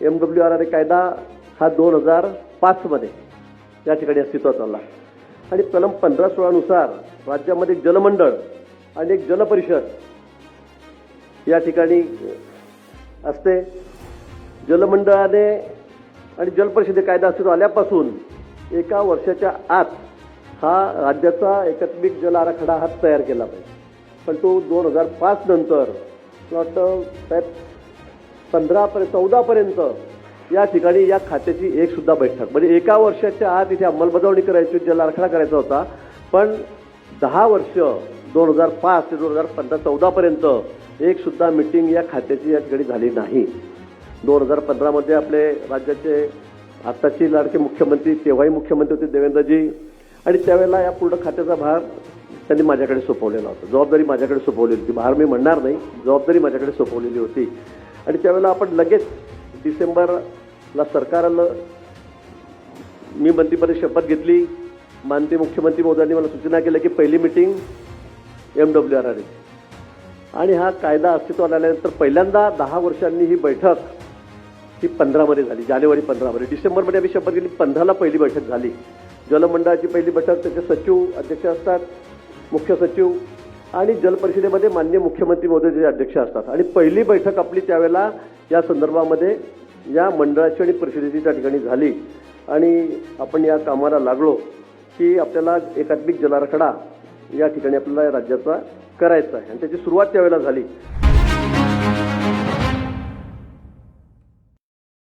MWRA कायदा हा 2005 मध्ये या ठिकाणी अस्तित्वात आला आणि कलम 15-16 नुसार राज्यामध्ये एक जलमंडळ आणि एक जलपरिषद या ठिकाणी असते। जलमंडळाने आणि जलपरिषदे कायदा अस्तित्वात आल्यापासून एका वर्षाच्या आत हा राज्याचा एकात्मिक जल आराखडा हा तयार केला पाहिजे, पण तो 2005 नंतर वाटतं 14 पर्यंत या ठिकाणी या खात्याची एक सुद्धा बैठक म्हणजे एका वर्षाच्या आत इथे अंमलबजावणी करायची, जल आराखडा करायचा होता, पण 10 वर्ष 2005 ते 2014 पर्यंत एक सुद्धा मीटिंग या खात्याची या ठिकाणी झाली नाही। 2015 मध्ये आपले राज्याचे आताची लाडके मुख्यमंत्री, तेव्हाही मुख्यमंत्री होते देवेंद्रजी, आणि त्यावेळेला या पूर्ण खात्याचा भार त्यांनी माझ्याकडे सोपवलेला होता। जबाबदारी माझ्याकडे सोपवलेली होती, भार मी म्हणणार नाही, जबाबदारी माझ्याकडे सोपवलेली होती। आणि त्यावेळेला आपण लगेच डिसेंबरला सरकार आलं, मी मंत्रिपदी शपथ घेतली, माननीय मुख्यमंत्री महोदयांनी मला सूचना केल्या की पहिली मीटिंग MWRA आणि हा कायदा अस्तित्वात आल्यानंतर पहिल्यांदा 10 वर्षांनी ही बैठक ही 15 मध्ये झाली, जानेवारी 15 मध्ये। डिसेंबरमध्ये आम्ही शपथ घेतली, 15ला पहिली बैठक झाली। जलमंडळाची पहिली बैठक, त्याचे सचिव अध्यक्ष असतात, मुख्य सचिव, आणि जलपरिषदेमध्ये माननीय मुख्यमंत्री महोदय अध्यक्ष असतात। आणि पहिली बैठक आपली त्यावेळेला या संदर्भामध्ये या मंडळाची आणि परिषदेची त्या ठिकाणी झाली आणि आपण या कामाला लागलो की आपल्याला एकात्मिक जल आराखडा या ठिकाणी आपल्याला राज्याचा करायचा आहे आणि त्याची सुरुवात त्यावेळेला झाली।